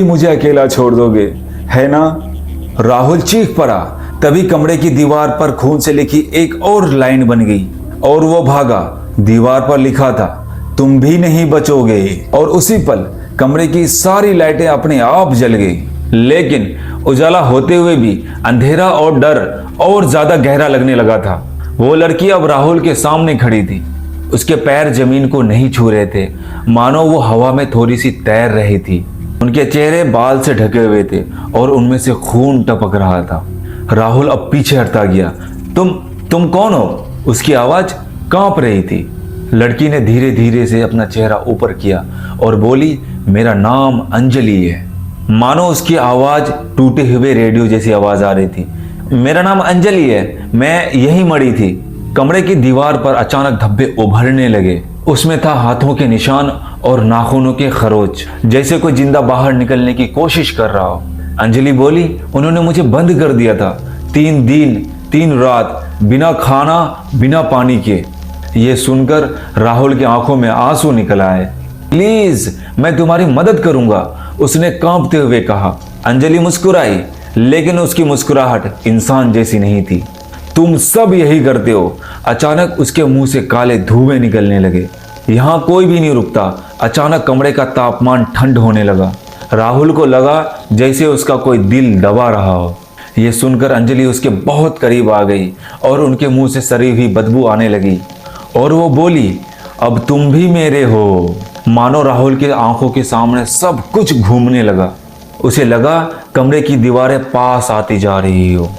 मुझे अकेला छोड़ दोगे, है ना? राहुल चीख पड़ा। तभी कमरे की दीवार पर खून से लिखी एक और लाइन बन गई और वो भागा। दीवार पर लिखा था, तुम भी नहीं बचोगे। और उसी पल कमरे की सारी लाइटें अपने आप जल गई। लेकिन उजाला होते हुए भी अंधेरा और डर और ज्यादा गहरा लगने लगा था। वो लड़की अब राहुल के सामने खड़ी थी। उसके पैर जमीन को नहीं छू रहे थे, मानो वो हवा में थोड़ी सी तैर रही थी। उनके चेहरे बाल से ढके हुए थे और उनमें से खून टपक रहा था। राहुल अब पीछे हटता गया। तुम कौन हो? उसकी आवाज कांप रही थी। लड़की ने धीरे धीरे से अपना चेहरा ऊपर किया और बोली, मेरा नाम अंजलि है। मानो उसकी आवाज टूटे हुए रेडियो जैसी आवाज आ रही थी। मेरा नाम अंजलि है, मैं यही मरी थी। कमरे की दीवार पर अचानक धब्बे उभरने लगे। उसमें था हाथों के निशान और नाखूनों के खरोच, जैसे कोई जिंदा बाहर निकलने की कोशिश कर रहा हो। अंजलि बोली, उन्होंने मुझे बंद कर दिया था 3 दिन 3 रात, बिना खाना बिना पानी के। ये सुनकर राहुल की आंखों में आंसू निकल आए। प्लीज, मैं तुम्हारी मदद करूंगा, उसने कांपते हुए कहा। अंजलि मुस्कुराई, लेकिन उसकी मुस्कुराहट इंसान जैसी नहीं थी। तुम सब यही करते हो। अचानक उसके मुंह से काले धुएं निकलने लगे। यहाँ कोई भी नहीं रुकता। अचानक कमरे का तापमान ठंड होने लगा। राहुल को लगा जैसे उसका कोई दिल दबा रहा हो। ये सुनकर अंजलि उसके बहुत करीब आ गई और उनके मुंह से सड़ी हुई बदबू आने लगी और वो बोली, अब तुम भी मेरे हो। मानो राहुल की आंखों के सामने सब कुछ घूमने लगा। उसे लगा कमरे की दीवारें पास आती जा रही हो।